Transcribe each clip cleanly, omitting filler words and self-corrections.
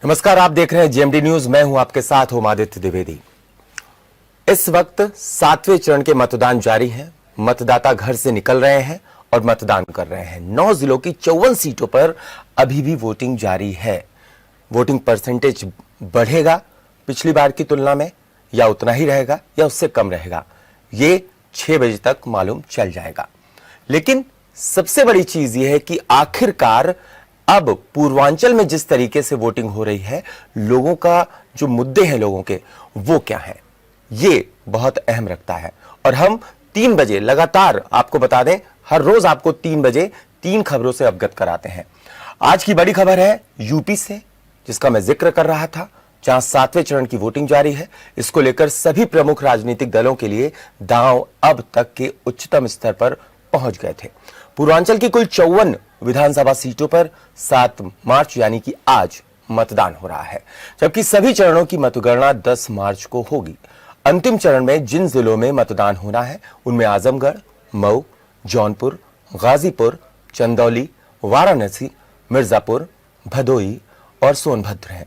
नमस्कार, आप देख रहे हैं जेएमडी न्यूज। मैं हूं आपके साथ ओमादित्य द्विवेदी। इस वक्त 7वें चरण के मतदान जारी है। मतदाता घर से निकल रहे हैं और मतदान कर रहे हैं। 9 जिलों की 54 सीटों पर अभी भी वोटिंग जारी है। वोटिंग परसेंटेज बढ़ेगा पिछली बार की तुलना में, या उतना ही रहेगा या उससे कम रहेगा, ये 6 बजे तक मालूम चल जाएगा। लेकिन सबसे बड़ी चीज यह है कि आखिरकार अब पूर्वांचल में जिस तरीके से वोटिंग हो रही है, लोगों का जो मुद्दे हैं लोगों के, वो क्या है, ये बहुत अहम रखता है। और हम 3 बजे लगातार आपको बता दें, हर रोज आपको 3 बजे 3 खबरों से अवगत कराते हैं। आज की बड़ी खबर है यूपी से, जिसका मैं जिक्र कर रहा था, जहां 7वें चरण की वोटिंग जारी है। इसको लेकर सभी प्रमुख राजनीतिक दलों के लिए दांव अब तक के उच्चतम स्तर पर पहुंच गए थे। पूर्वांचल की कुल 54 विधानसभा सीटों पर 7 मार्च यानी कि आज मतदान हो रहा है, जबकि सभी चरणों की मतगणना 10 मार्च को होगी। अंतिम चरण में जिन जिलों में मतदान होना है उनमें आजमगढ़, मऊ, जौनपुर, गाजीपुर, चंदौली, वाराणसी, मिर्जापुर, भदोई और सोनभद्र हैं।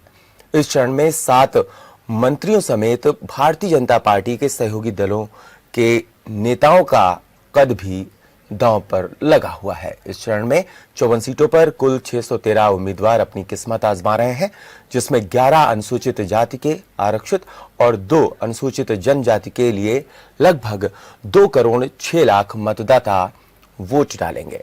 इस चरण में 7 मंत्रियों समेत भारतीय जनता पार्टी के सहयोगी दलों के नेताओं का कद भी दांव पर लगा हुआ है। इस चरण में 54 सीटों पर कुल 613 उम्मीदवार अपनी किस्मत आजमा रहे हैं, जिसमें 11 अनुसूचित जाति के आरक्षित और 2 अनुसूचित जनजाति के लिए लगभग 2 करोड़ 6 लाख मतदाता वोट डालेंगे।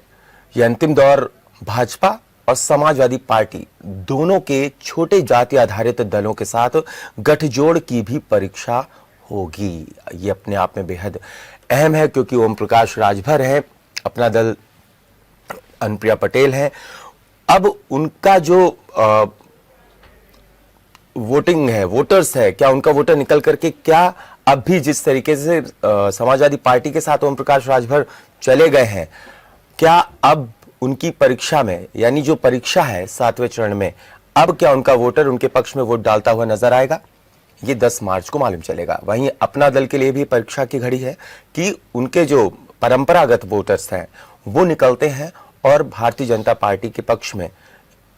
यह अंतिम दौर भाजपा और समाजवादी पार्टी दोनों के छोटे जाति आधारित दलों के साथ गठजोड़ की भी परीक्षा होगी। ये अपने आप में बेहद अहम है, क्योंकि ओम प्रकाश राजभर है, अपना दल अनुप्रिया पटेल है। अब उनका जो वोटिंग है, वोटर्स है, क्या उनका वोटर निकल करके क्या अब भी जिस तरीके से समाजवादी पार्टी के साथ ओम प्रकाश राजभर चले गए हैं, क्या अब उनकी परीक्षा में, यानी जो परीक्षा है 7वें चरण में, अब क्या उनका वोटर उनके पक्ष में वोट डालता हुआ नजर आएगा? ये 10 मार्च को मालूम चलेगा। वहीं अपना दल के लिए भी परीक्षा की घड़ी है कि उनके जो परंपरागत वोटर्स हैं वो निकलते हैं और भारतीय जनता पार्टी के पक्ष में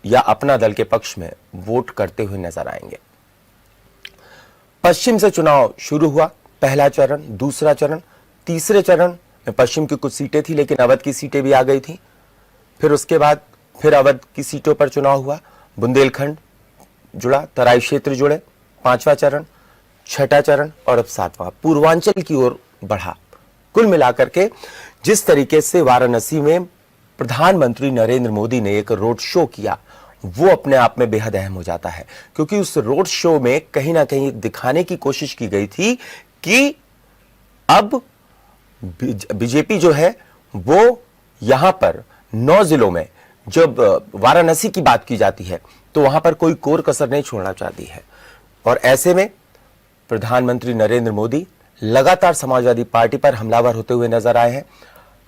या अपना दल के पक्ष में वोट करते हुए नजर आएंगे। पश्चिम से चुनाव शुरू हुआ। पहला चरण, दूसरा चरण, तीसरे चरण में पश्चिम की कुछ सीटें थी, लेकिन अवध की सीटें भी आ गई थी। फिर उसके बाद फिर अवध की सीटों पर चुनाव हुआ। बुंदेलखंड जुड़ा, तराई क्षेत्र जुड़े। 5वां चरण, 6ठा चरण और अब 7वां पूर्वांचल की ओर बढ़ा। कुल मिलाकर के जिस तरीके से वाराणसी में प्रधानमंत्री नरेंद्र मोदी ने एक रोड शो किया, वो अपने आप में बेहद अहम हो जाता है, क्योंकि उस रोड शो में कहीं ना कहीं दिखाने की कोशिश की गई थी कि अब बीजेपी जो है वो यहां पर 9 जिलों में, जब वाराणसी की बात की जाती है तो वहां पर कोई कोर कसर नहीं छोड़ना चाहती है। और ऐसे में प्रधानमंत्री नरेंद्र मोदी लगातार समाजवादी पार्टी पर हमलावर होते हुए नजर आए हैं।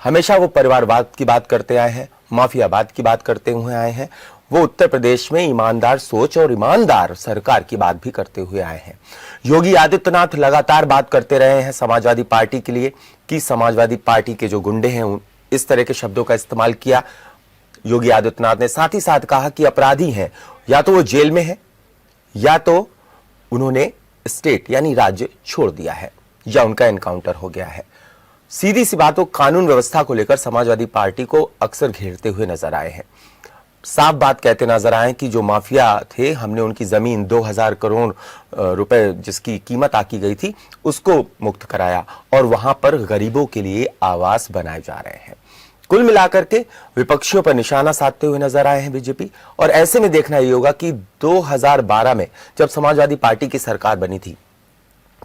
हमेशा वो परिवारवाद की बात करते आए हैं, माफियावाद की बात करते हुए आए हैं। वो उत्तर प्रदेश में ईमानदार सोच और ईमानदार सरकार की बात भी करते हुए आए हैं। योगी आदित्यनाथ लगातार बात करते रहे हैं समाजवादी पार्टी के लिए कि समाजवादी पार्टी के जो गुंडे हैं, इस तरह के शब्दों का इस्तेमाल किया योगी आदित्यनाथ ने। साथ ही साथ कहा कि अपराधी हैं, या तो वो जेल में है या तो उन्होंने स्टेट यानी राज्य छोड़ दिया है या उनका एनकाउंटर हो गया है। सीधी सी बात, वो कानून व्यवस्था को लेकर समाजवादी पार्टी को अक्सर घेरते हुए नजर आए हैं। साफ बात कहते नजर आए कि जो माफिया थे, हमने उनकी जमीन 2000 करोड़ रुपए जिसकी कीमत आकी गई थी उसको मुक्त कराया और वहां पर गरीबों के लिए आवास बनाए जा रहे हैं। कुल मिलाकर के विपक्षियों पर निशाना साधते हुए नजर आए हैं बीजेपी। और ऐसे में देखना यह होगा कि 2012 में जब समाजवादी पार्टी की सरकार बनी थी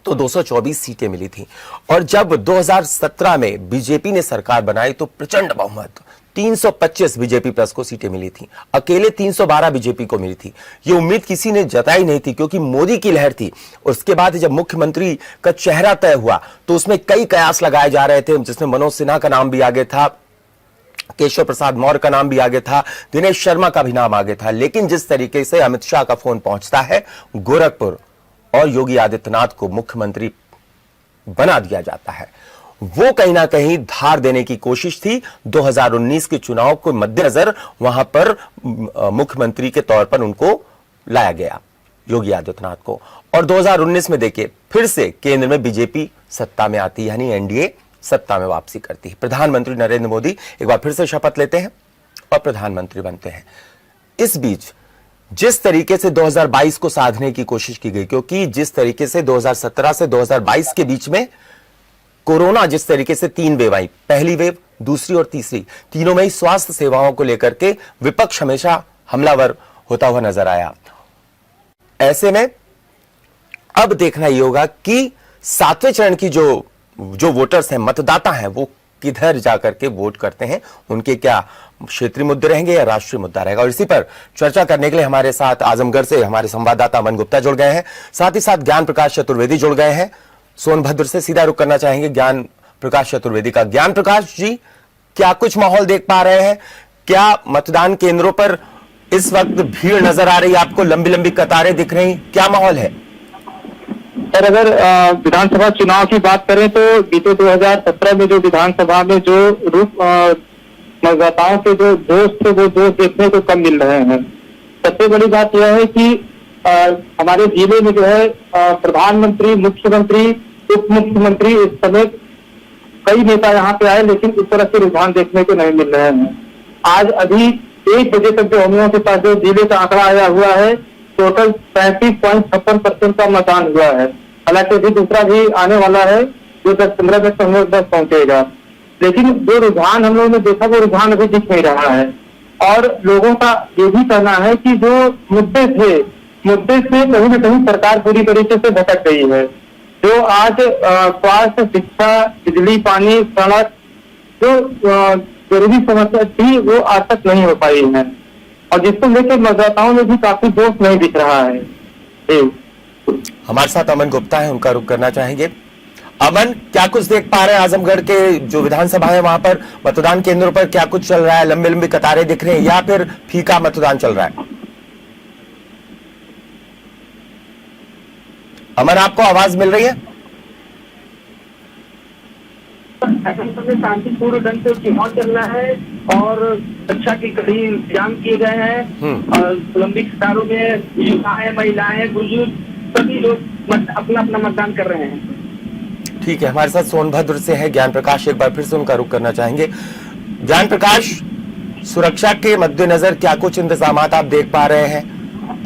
तो 224 सीटें मिली थी, और जब 2017 में बीजेपी ने सरकार बनाई तो प्रचंड बहुमत 325 बीजेपी प्लस को सीटें मिली थी। अकेले 312 बीजेपी को मिली थी। ये उम्मीद किसी ने जताई नहीं थी, क्योंकि मोदी की लहर थी। उसके बाद जब मुख्यमंत्री का चेहरा तय हुआ तो उसमें कई कयास लगाए जा रहे थे, जिसमें मनोज सिन्हा का नाम भी आगे था, केशव प्रसाद मौर्य का नाम भी आगे था, दिनेश शर्मा का भी नाम आगे था। लेकिन जिस तरीके से अमित शाह का फोन पहुंचता है गोरखपुर और योगी आदित्यनाथ को मुख्यमंत्री बना दिया जाता है, वो कहीं ना कहीं धार देने की कोशिश थी। 2019 के चुनाव को मद्देनजर वहां पर मुख्यमंत्री के तौर पर उनको लाया गया योगी आदित्यनाथ को। और 2019 में देखिए फिर से केंद्र में बीजेपी सत्ता में आती है, यानी एनडीए सत्ता में वापसी करती है। प्रधानमंत्री नरेंद्र मोदी एक बार फिर से शपथ लेते हैं और प्रधानमंत्री बनते हैं। इस बीच जिस तरीके से 2022 को साधने की कोशिश की गई, क्योंकि जिस तरीके से 2017 से 2022 के बीच में कोरोना जिस तरीके से 3 वेव आई, पहली वेव, दूसरी और तीसरी, तीनों में ही स्वास्थ्य सेवाओं को लेकर के विपक्ष हमेशा हमलावर होता हुआ नजर आया। ऐसे में अब देखना यह होगा कि 7वें चरण की जो वोटर्स हैं, मतदाता हैं, वो किधर जाकर के वोट करते हैं, उनके क्या क्षेत्रीय मुद्दे रहेंगे या राष्ट्रीय मुद्दा रहेगा। और इसी पर चर्चा करने के लिए हमारे साथ आजमगढ़ से हमारे संवाददाता अमन गुप्ता जुड़ गए हैं, साथ ही साथ ज्ञान प्रकाश चतुर्वेदी जुड़ गए हैं। सोनभद्र से सीधा रुख करना चाहेंगे ज्ञान प्रकाश चतुर्वेदी का। ज्ञान प्रकाश जी, क्या कुछ माहौल देख पा रहे हैं? क्या मतदान केंद्रों पर इस वक्त भीड़ नजर आ रही है आपको? लंबी लंबी कतारें दिख रही, क्या माहौल है? सर, अगर विधानसभा चुनाव की बात करें तो बीते 2017 में जो विधानसभा में जो मतदाताओं के जो जोश थे वो जोश देखने को कम मिल रहे हैं। सबसे बड़ी बात यह है कि हमारे जिले में जो है प्रधानमंत्री, मुख्यमंत्री, उप मुख्यमंत्री इस समय कई नेता यहाँ पे आए, लेकिन इस तरह के रुझान देखने को नहीं मिल रहे हैं। आज अभी 1 बजे तक जो हम लोगों के पास जो जिले का आंकड़ा आया हुआ है, टोटल 35.56% का मतदान हुआ है। हालांकि अभी दूसरा भी आने वाला है जो 10-15 मिनट हम लोग तक पहुंचेगा, लेकिन जो रुझान हम लोगों ने देखा वो रुझान अभी दिख नहीं रहा है। और लोगों का ये भी कहना है कि जो मुद्दे से कहीं न कहीं सरकार पूरी तरीके से भटक गई है। जो आज स्वास्थ्य, शिक्षा, बिजली, पानी, सड़क, जो जरूरी समस्या थी वो आज तक नहीं हो पाई है, और जिसको लेकर मतदाताओं में भी काफी जोश नहीं दिख रहा है। हमारे साथ अमन गुप्ता है, उनका रुख करना चाहेंगे। अमन, क्या कुछ देख पा रहे हैं आजमगढ़ के जो विधानसभा है वहां पर मतदान केंद्रों पर क्या कुछ चल रहा है? लंबी लंबी कतारें दिख रही हैं या फिर फीका मतदान चल रहा है? अमन, आपको आवाज मिल रही है? शांतिपूर्ण ढंग से चुनाव चल रहा है और सुरक्षा की कड़ी इंतजाम किए गए हैं। लंबी कतारों में युवाएं, महिलाएं, बुजुर्ग सभी लोग अपना अपना मतदान कर रहे हैं। ठीक है, हमारे साथ सोनभद्र से है ज्ञान प्रकाश, एक बार फिर से उनका रुख करना चाहेंगे। ज्ञान प्रकाश, सुरक्षा के मद्देनजर क्या कुछ इंतजाम आप देख पा रहे हैं,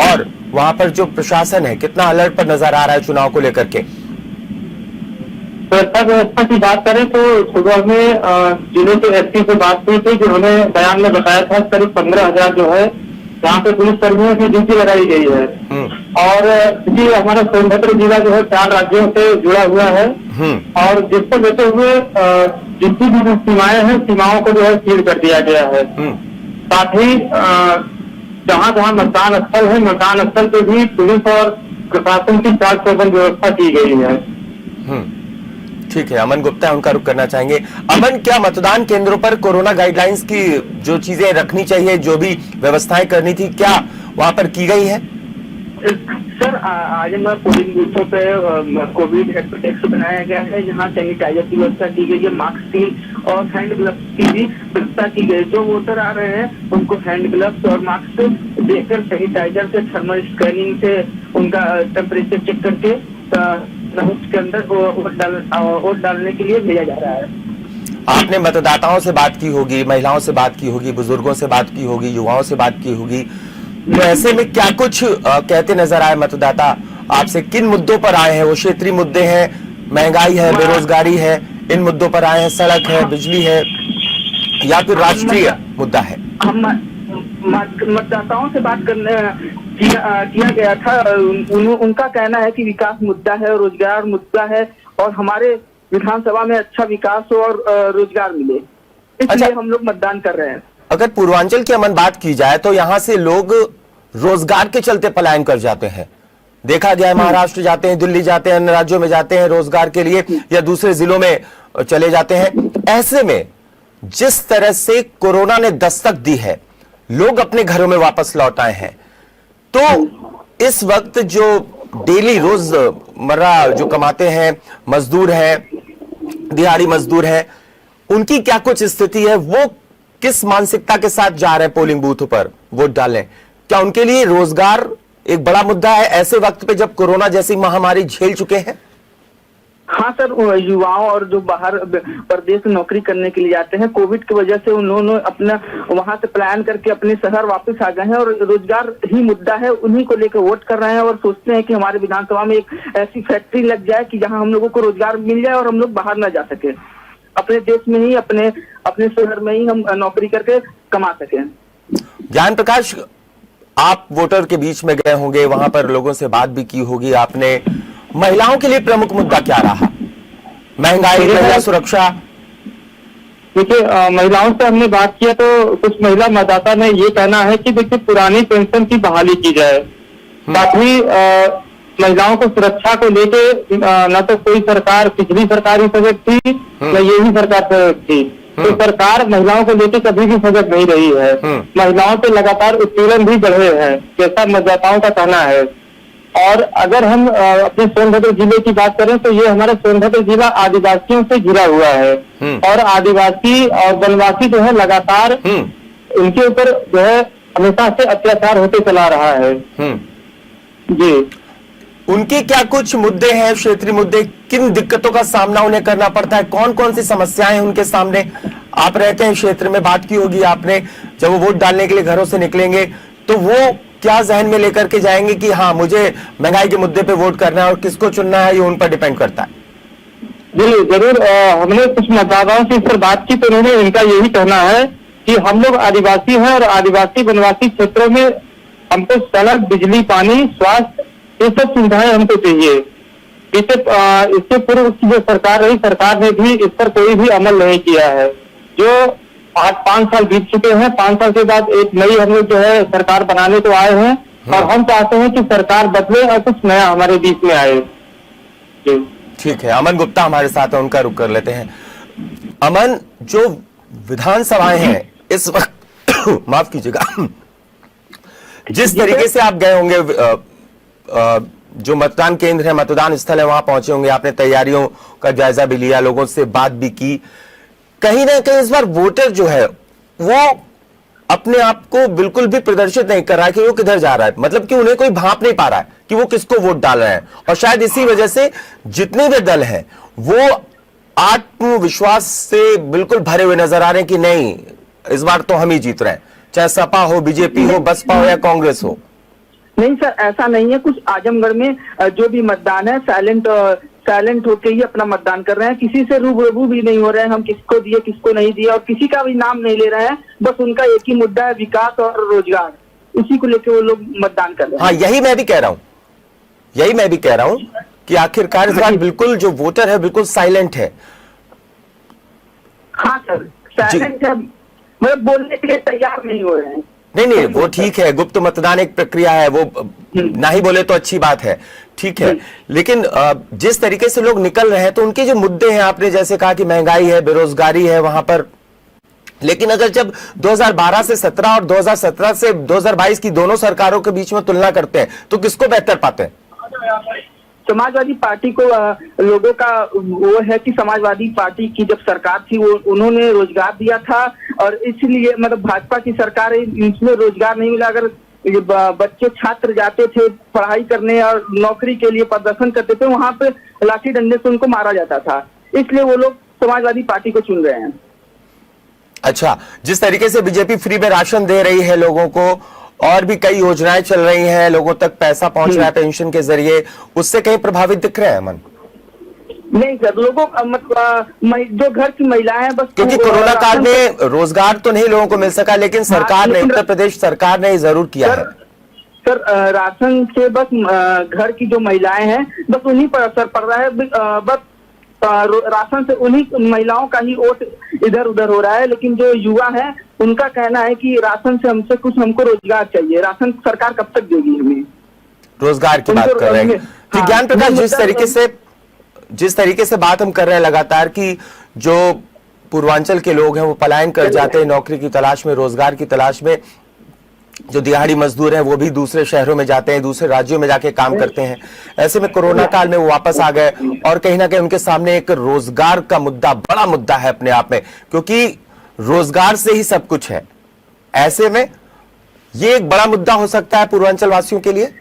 और वहां पर जो प्रशासन है कितना अलर्ट पर नजर आ रहा है चुनाव को लेकर के? सुरक्षा व्यवस्था की बात करें तो सुबह में जिले के एसपी से बात हुई थी, जिन्होंने बयान में बताया था करीब 15,000 जो है यहाँ पे पुलिस कर्मियों की ड्यूटी लगाई गई है। और क्योंकि हमारा सोनभद्र जिला जो है 4 राज्यों से जुड़ा हुआ है, और जिसको लेते हुए जितनी भी जो सीमाएं हैं, सीमाओं को जो है सील कर दिया गया है। साथ ही जहाँ जहाँ मतदान स्थल है, मतदान स्थल पे भी पुलिस और प्रशासन की चाल चौबंद व्यवस्था की गई है। ठीक है, अमन गुप्ता है, उनका रुख करना चाहेंगे। अमन, क्या मतदान केंद्रों पर कोरोना गाइडलाइंस की जो चीजें रखनी चाहिए, जो भी व्यवस्थाएं करनी थी, क्या वहां पर की गई है? सर, आज हमारे पोलिंग बूथों पे कोविड डेस्क बनाया गया है, जहां सैनिटाइजर की व्यवस्था की गई है, मास्क की और हैंड ग्लव्स की भी व्यवस्था की गई। जो वोटर आ रहे हैं उनको हैंड ग्लव्स और मास्क देकर सैनिटाइजर से, थर्मल स्कैनिंग से उनका टेम्परेचर चेक करके के अंदर वोट डालने के लिए भेजा जा रहा है। आपने मतदाताओं से बात की होगी, महिलाओं से बात की होगी, बुजुर्गों से बात की होगी, युवाओं से बात की होगी, तो ऐसे में क्या कुछ कहते नजर आए मतदाता आपसे? किन मुद्दों पर आए हैं? वो क्षेत्रीय मुद्दे हैं, महंगाई है, बेरोजगारी है, इन मुद्दों पर आए हैं? सड़क है, बिजली है, या फिर राष्ट्रीय मुद्दा है? हम मतदाताओं से बात करने किया गया था। उनका कहना है कि विकास मुद्दा है, रोजगार मुद्दा है, और हमारे विधानसभा में अच्छा विकास हो और रोजगार मिले, इसलिए हम लोग मतदान कर रहे हैं। अगर पूर्वांचल की अमन बात की जाए तो यहाँ से लोग रोजगार के चलते पलायन कर जाते हैं। देखा गया है, महाराष्ट्र जाते हैं, दिल्ली जाते हैं, अन्य राज्यों में जाते हैं रोजगार के लिए, या दूसरे जिलों में चले जाते हैं। ऐसे में जिस तरह से कोरोना ने दस्तक दी है, लोग अपने घरों में वापस लौट आए हैं, तो इस वक्त जो डेली रोजमर्रा जो कमाते हैं मजदूर हैं, दिहाड़ी मजदूर हैं, उनकी क्या कुछ स्थिति है? वो किस मानसिकता के साथ जा रहे हैं पोलिंग बूथों पर वोट डालने? क्या उनके लिए रोजगार एक बड़ा मुद्दा है ऐसे वक्त पे जब कोरोना जैसी महामारी झेल चुके हैं? हाँ सर, युवाओं और जो बाहर प्रदेश में नौकरी करने के लिए जाते हैं, कोविड की वजह से उन्होंने अपना वहां से प्लान करके अपने शहर वापस आ गए हैं और रोजगार ही मुद्दा है, उन्हीं को लेकर वोट कर रहे हैं और सोचते हैं कि हमारे विधानसभा में एक ऐसी फैक्ट्री लग जाए कि जहां हम लोगों को रोजगार मिल जाए और हम लोग बाहर न जा सके, अपने देश में ही अपने शहर में ही हम नौकरी करके कमा सकें। ज्ञान प्रकाश, आप वोटर के बीच में गए होंगे, वहां पर लोगों से बात भी की होगी आपने। महिलाओं के लिए प्रमुख मुद्दा क्या रहा? महंगाई, महिला सुरक्षा? देखिए, महिलाओं से हमने बात किया तो कुछ महिला मतदाता ने ये कहना है कि देखिए पुरानी पेंशन की बहाली की जाए, साथ ही महिलाओं को सुरक्षा को लेके न तो कोई सरकार, पिछली सरकार ही सजग थी न यही सरकार सजग थी, तो सरकार महिलाओं को लेके कभी भी सजग नहीं रही है। महिलाओं पे लगातार उत्पीड़न भी बढ़े हैं, जैसा मतदाताओं का कहना है। और अगर हम अपने सोनभद्र जिले की बात करें तो ये हमारा सोनभद्र जिला आदिवासियों से घिरा हुआ है और आदिवासी और वनवासी जो है लगातार इनके ऊपर जो है हमेशा से अत्याचार होते चला रहा है। जी, उनके क्या कुछ मुद्दे हैं, क्षेत्रीय मुद्दे? किन दिक्कतों का सामना उन्हें करना पड़ता है? कौन कौन सी समस्याएं हैं उनके सामने? आप रहते हैं क्षेत्र में, बात की होगी आपने, जब वो वोट डालने के लिए घरों से निकलेंगे तो वो क्या जहन में लेकर के जाएंगे कि हाँ मुझे महंगाई के मुद्दे पे वोट करना है और किसको चुनना है, ये उन पर डिपेंड करता है? जी जरूर। हमने कुछ मतदाताओं से इस पर बात की तो उन्होंने इनका यही कहना है कि हम लोग आदिवासी हैं और आदिवासी वनवासी क्षेत्रों में हमको सड़क, बिजली, पानी, स्वास्थ्य, ये सब सुविधाएं हमको चाहिए। इससे पूर्व की जो सरकार रही, सरकार ने भी इस पर कोई भी अमल नहीं किया है। जो आज 5 साल बीत चुके हैं, 5 साल के बाद एक नई हम लोग जो है सरकार बनाने को आए हैं और हम चाहते हैं कि सरकार बदले और कुछ नया हमारे बीच में आए। ठीक है, अमन गुप्ता हमारे साथ है, उनका रुख कर लेते हैं। अमन, जो विधानसभाएं हैं इस वक्त माफ कीजिएगा, जिस तरीके से आप गए होंगे, जो मतदान केंद्र है, मतदान स्थल है, वहां पहुंचे होंगे, आपने तैयारियों का जायजा भी लिया, लोगों से बात भी की, कहीं ना कहीं इस बार वोटर जो है वो अपने आप को बिल्कुल भी प्रदर्शित नहीं कर रहा है कि वो किधर जा रहा है, मतलब कि उन्हें कोई भांप नहीं पा रहा है कि वो किसको वोट डाल रहे हैं। और शायद इसी वजह से जितने भी दल हैं वो आत्मविश्वास से बिल्कुल भरे हुए नजर आ रहे हैं कि नहीं, इस बार तो हम ही जीत रहे हैं, चाहे सपा हो, बीजेपी हो, बसपा हो या कांग्रेस हो। नहीं सर, ऐसा नहीं है। कुछ आजमगढ़ में जो भी मतदान है साइलेंट होके ही अपना मतदान कर रहे हैं, किसी से रूबरू भी नहीं हो रहे हैं हम किसको दिए किसको नहीं दिए, और किसी का भी नाम नहीं ले रहे हैं। बस उनका एक ही मुद्दा है, विकास और रोजगार, उसी को लेकर वो लोग मतदान कर रहे हैं। हाँ, यही मैं भी कह रहा हूं कि आखिरकार इस बार बिल्कुल जो वोटर है बिल्कुल साइलेंट है। हाँ सर, साइलेंट है, मतलब बोलने के लिए तैयार नहीं हो रहे हैं। नहीं, वो ठीक है, गुप्त मतदान एक प्रक्रिया है, वो ना ही बोले तो अच्छी बात है, ठीक है। लेकिन जिस तरीके से लोग निकल रहे हैं तो उनके जो मुद्दे हैं, आपने जैसे कहा कि महंगाई है, बेरोजगारी है वहां पर, लेकिन अगर जब 2012 से 17 और 2017 से 2022 की दोनों सरकारों के बीच में तुलना करते हैं तो किसको बेहतर पाते हैं? समाजवादी पार्टी को लोगों का वो है कि समाजवादी पार्टी की जब सरकार थी वो उन्होंने रोजगार दिया था, और इसलिए मतलब भाजपा की सरकार है इसमें रोजगार नहीं मिला। अगर बच्चे छात्र जाते थे पढ़ाई करने और नौकरी के लिए प्रदर्शन करते थे, वहां पे लाठी डंडे से उनको मारा जाता था, इसलिए वो लोग समाजवादी पार्टी को चुन रहे हैं। अच्छा, जिस तरीके से बीजेपी फ्री में राशन दे रही है लोगों को, और भी कई योजनाएं चल रही हैं, लोगों तक पैसा पहुंच रहा है पेंशन के जरिए, उससे कहीं प्रभावित दिख रहे हैं अमन? नहीं सर, लोगों मतलब जो घर की महिलाएं हैं, बस क्योंकि कोरोना काल में रोजगार तो नहीं लोगों को मिल सका, लेकिन सरकार ने, उत्तर प्रदेश सरकार ने जरूर किया है। सर राशन से बस घर की जो महिलाएं हैं बस उन्हीं पर असर पड़ रहा है, बस राशन से उन्हीं महिलाओं का ही वोट इधर उधर हो रहा है। लेकिन जो युवा है उनका कहना है कि राशन से हमको रोजगार चाहिए, राशन सरकार कब तक देगी हमें? रोजगार की बात कर रहे हैं। ठीक, ज्ञान प्रकाश, जिस तरीके से बात हम कर रहे हैं लगातार कि जो पूर्वांचल के लोग हैं वो पलायन कर जाते हैं नौकरी की तलाश में, रोजगार की तलाश में, जो दिहाड़ी मजदूर हैं वो भी दूसरे शहरों में जाते हैं, दूसरे राज्यों में जाके काम करते हैं। ऐसे में कोरोना काल में वो वापस आ गए और कहीं ना कहीं उनके सामने एक रोजगार का मुद्दा, बड़ा मुद्दा है अपने आप में, क्योंकि रोजगार से ही सब कुछ है। ऐसे में ये एक बड़ा मुद्दा हो सकता है पूर्वांचल वासियों के लिए।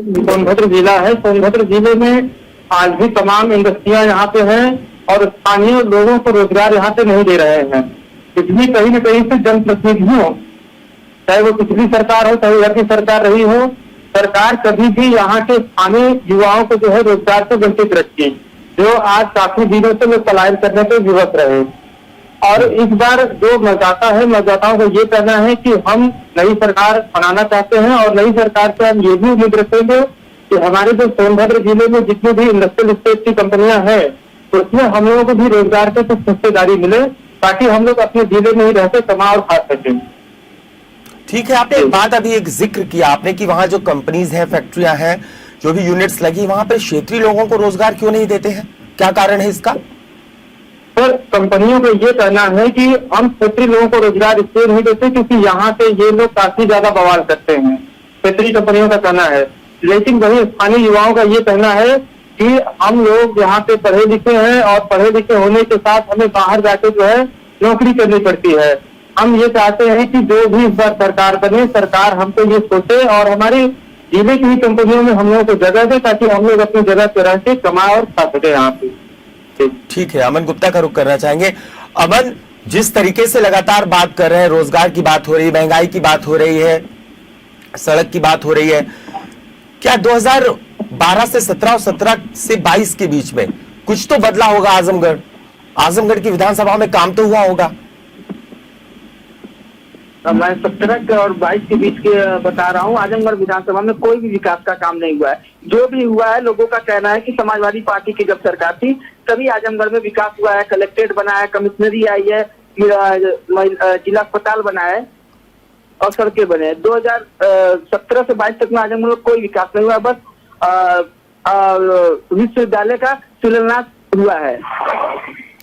सोनभद्र जिला है, सोनभद्र जिले में आज भी तमाम इंडस्ट्रियां यहाँ पे हैं और स्थानीय लोगों को रोजगार यहाँ पे नहीं दे रहे हैं। इसलिए कहीं न कहीं से जनप्रतिनिधियों, चाहे वो पिछली सरकार हो चाहे अभी सरकार रही हो, सरकार कभी भी यहाँ के स्थानीय युवाओं को जो है रोजगार से वंचित रखी, जो आज काफी दिनों से लोग पलायन करने पे विवश रहे। और इस बार जो मतदाता है, मतदाताओं को ये कहना है कि हम नई सरकार बनाना चाहते हैं और नई सरकार से हम ये भी उम्मीद रखेंगे कि हमारे जो सोनभद्र जिले में जितनी भी इंडस्ट्रियल स्टेट की कंपनियां हैं, तो उसमें हम लोगों को भी रोजगार की कुछ हिस्सेदारी मिले, ताकि हम लोग अपने जिले में ही रहते कमा और खा सकें। ठीक है, आपने एक बात अभी एक जिक्र किया आपने कि वहां जो कंपनीज हैं, फैक्ट्रियां हैं, जो भी यूनिट्स लगी, वहां पर क्षेत्रीय लोगों को रोजगार क्यों नहीं देते हैं? क्या कारण है इसका? सर, कंपनियों को ये कहना है कि हम क्षेत्रीय लोगों को रोजगार इसलिए नहीं देते क्योंकि यहाँ पे ये लोग काफी ज्यादा बवाल करते हैं, क्षेत्रीय कंपनियों का कहना है। लेकिन वही स्थानीय युवाओं का ये कहना है कि हम लोग यहाँ पे पढ़े लिखे हैं और पढ़े लिखे होने के साथ हमें बाहर जाके जो है नौकरी करनी पड़ती है। हम ये चाहते हैं कि जो भी इस बार सरकार बने, सरकार हमको ये सोचे और हमारी जिले की ही कंपनियों में हम लोगों को जगह दे, ताकि हम लोग अपनी जगह पे रह के कमा और खा सके यहाँ पे। ठीक है, अमन गुप्ता का रुख करना चाहेंगे। अमन, जिस तरीके से लगातार बात कर रहे हैं, रोजगार की बात हो रही है, महंगाई की बात हो रही है, सड़क की बात हो रही है, क्या 2012 से 17 और 17 से 22 के बीच में कुछ तो बदला होगा? आजमगढ़ की विधानसभा में काम तो हुआ होगा? मैं 17 और 22 के बीच के बता रहा हूँ, आजमगढ़ विधानसभा में कोई भी विकास का काम नहीं हुआ है। जो भी हुआ है, लोगों का कहना है कि समाजवादी पार्टी की जब सरकार थी तभी आजमगढ़ में विकास हुआ है, कलेक्ट्रेट बना है, कमिश्नरी आई है, जिला अस्पताल बना है और सड़कें बने हैं। 2017 से 22 तक में आजमगढ़ में कोई विकास नहीं हुआ, बस विश्वविद्यालय का शिलान्यास हुआ है।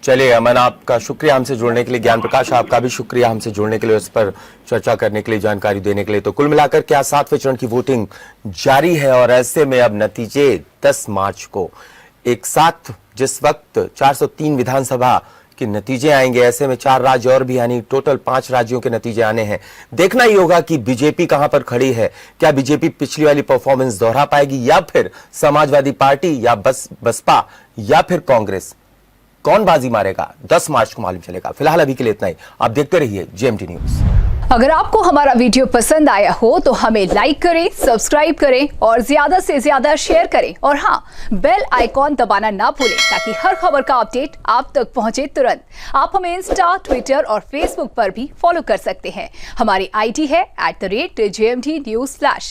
चलिए अमन, आपका शुक्रिया हमसे जुड़ने के लिए। ज्ञान प्रकाश, आपका भी शुक्रिया हमसे जुड़ने के लिए, उस पर चर्चा करने के लिए, जानकारी देने के लिए। तो कुल मिलाकर क्या 7वें चरण की वोटिंग जारी है और ऐसे में अब नतीजे 10 मार्च को एक साथ, जिस वक्त 403 विधानसभा के नतीजे आएंगे, ऐसे में 4 राज्य और भी, यानी टोटल 5 राज्यों के नतीजे आने हैं। देखना ही होगा कि बीजेपी कहां पर खड़ी है। क्या बीजेपी पिछली वाली परफॉर्मेंस दोहरा पाएगी या फिर समाजवादी पार्टी या बसपा या फिर कांग्रेस? कौन बाजी मारेगा 10 मार्च को मालूम चलेगा। फिलहाल अभी के लिए इतना ही। आप देखते रहिए जेएमटी न्यूज। अगर आपको हमारा वीडियो पसंद आया हो तो हमें लाइक करें, सब्सक्राइब करें और ज्यादा से ज्यादा शेयर करें। और हाँ, बेल आइकॉन दबाना ना भूलें ताकि हर खबर का अपडेट आप तक पहुंचे तुरंत। आप हमें इंस्टा, ट्विटर और फेसबुक पर भी फॉलो कर सकते हैं। हमारी आईडी है @JMT News Flash।